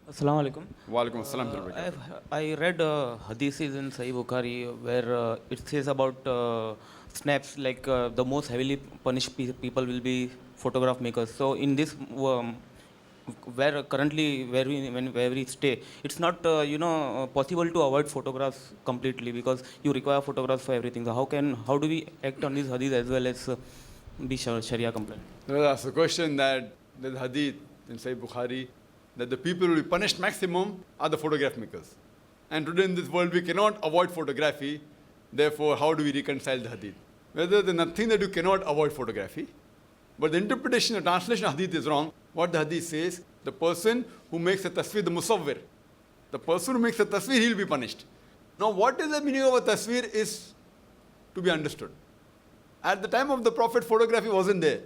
Assalamu alaikum. Walaikum assalam. I read Hadith is in Sahih Bukhari where it says about snaps like the most heavily punished people will be photograph makers. So in this where currently where we stay, it's not possible to avoid photographs completely because you require photographs for everything. So how do we act on this Hadith as well as be Sharia compliant? That's the question that there's Hadith in Sahih Bukhari that the people who will be punished maximum are the photograph makers. And today in this world we cannot avoid photography. Therefore, how do we reconcile the Hadith? Whether there's nothing that you cannot avoid photography, but the interpretation, the translation of Hadith is wrong. What the Hadith says, the person who makes a tasveer, the musawwir, the person who makes a tasveer, he will be punished. Now, what is the meaning of a tasveer is to be understood. At the time of the Prophet, photography wasn't there.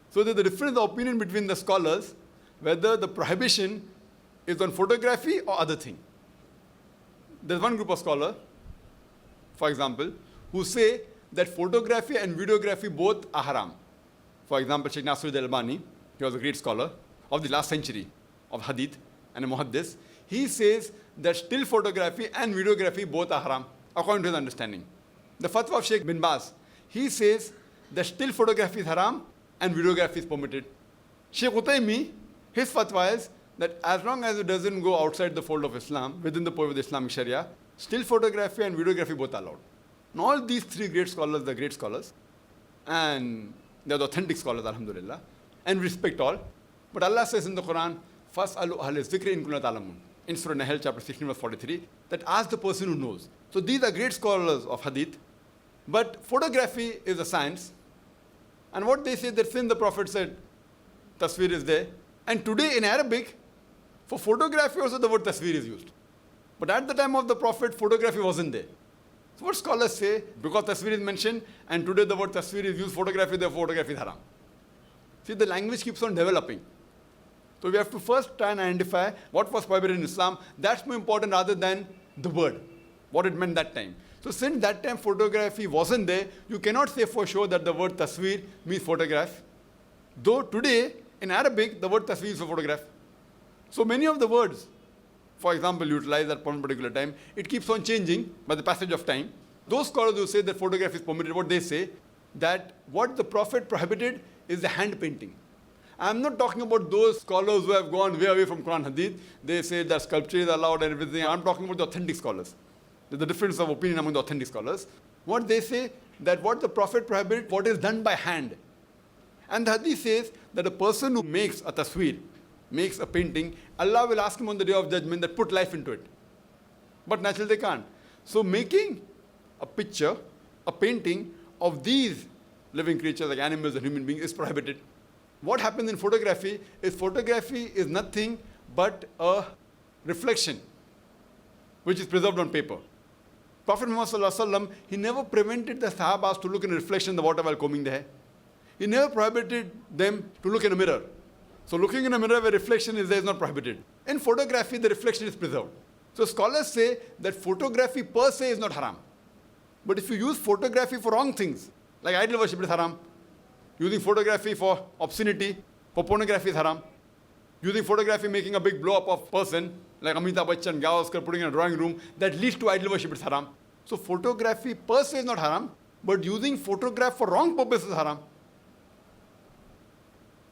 So there's a difference of opinion between the scholars whether the prohibition is on photography or other thing. There's one group of scholars, for example, who say that photography and videography both are haram. For example, Sheikh Nasruddin Albani, he was a great scholar of the last century of Hadith and a Muhaddith. He says that still photography and videography both are haram, according to his understanding. The fatwa of Sheikh bin Baz, he says that still photography is haram and videography is permitted. Sheikh Utaymi, his fatwa is that as long as it doesn't go outside the fold of Islam, within the purview of the Islamic Sharia, still photography and videography both are allowed. Now all these three great scholars, they're great scholars, and they're the authentic scholars, alhamdulillah, and we respect all. But Allah says in the Quran, فَاسْأَلُوا أَهْلَ الذِّكْرِ إِن كُنتُمْ لَا تَعْلَمُونَ, in Surah Nahl, chapter 16, verse 43, that ask the person who knows. So these are great scholars of Hadith, but photography is a science. And what they say that since the Prophet said, tasveer is there, and today in Arabic, for photography also the word tasveer is used. But at the time of the Prophet, photography wasn't there. So what scholars say, because tasveer is mentioned, and today the word tasveer is used, photography, therefore photography is haram. See, the language keeps on developing. So we have to first try and identify what was prohibited in Islam. That's more important rather than the word, what it meant that time. So since that time photography wasn't there, you cannot say for sure that the word tasveer means photograph. Though today, in Arabic, the word tasveer is for photograph. So many of the words, for example, utilized at one particular time, it keeps on changing by the passage of time. Those scholars who say that photography is permitted, what they say, that what the Prophet prohibited is the hand painting. I'm not talking about those scholars who have gone way away from Quran Hadith. They say that sculpture is allowed and everything. I'm talking about the authentic scholars. There's a difference of opinion among the authentic scholars. What they say, that what the Prophet prohibited, what is done by hand. And the Hadith says that a person who makes a tasweer, makes a painting, Allah will ask him on the day of judgment that put life into it. But naturally they can't. So making a picture, a painting of these living creatures like animals and human beings is prohibited. What happens in photography is nothing but a reflection which is preserved on paper. Prophet Muhammad, he never prevented the Sahabas to look in a reflection in the water while combing their hair. He never prohibited them to look in a mirror. So looking in a mirror where reflection is there is not prohibited. In photography, the reflection is preserved. So scholars say that photography per se is not haram. But if you use photography for wrong things, like idol worship is haram. Using photography for obscenity, for pornography is haram. Using photography making a big blow-up of person, like Amitabh Bachchan, Gavaskar putting in a drawing room, that leads to idol worship is haram. So photography per se is not haram, but using photograph for wrong purposes is haram.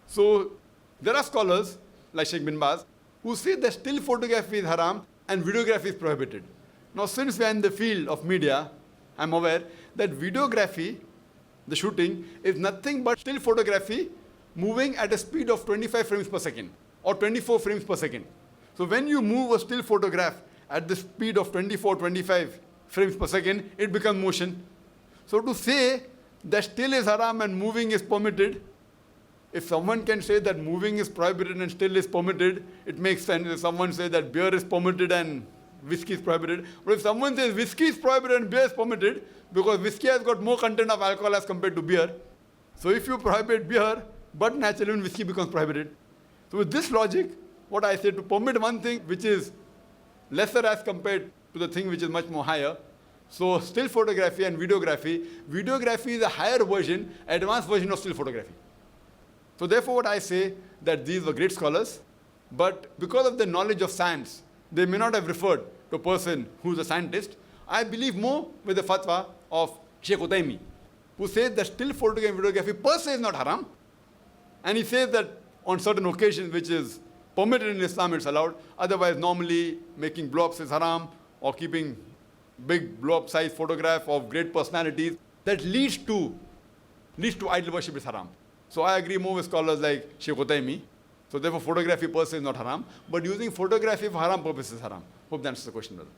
So there are scholars, like Sheikh bin Baz, who say that still photography is haram and videography is prohibited. Now since we are in the field of media, I'm aware that videography, the shooting, is nothing but still photography moving at a speed of 25 frames per second or 24 frames per second. So when you move a still photograph at the speed of 24, 25 frames per second, it becomes motion. So to say that still is haram and moving is permitted, if someone can say that moving is prohibited and still is permitted, it makes sense. If someone says that beer is permitted and whiskey is prohibited, but if someone says whiskey is prohibited and beer is permitted, because whiskey has got more content of alcohol as compared to beer, so if you prohibit beer, but naturally whiskey becomes prohibited. So with this logic, what I say, to permit one thing which is lesser as compared to the thing which is much more higher. So still photography and videography is a higher version, advanced version of still photography. So therefore what I say, that these were great scholars, But because of the knowledge of science, they may not have referred to a person who's a scientist. I believe more with the fatwa of Sheikh Utaimi, who says that still photography and videography per se is not haram. And he says that on certain occasions, which is permitted in Islam, it's allowed. Otherwise, normally making blow-ups is haram, or keeping big blow-up size photograph of great personalities that leads to idol worship is haram. So I agree more with scholars like Sheikh Utaimi. So therefore, photography per se is not haram, but using photography for haram purposes is haram. Hope that answers the question, brother.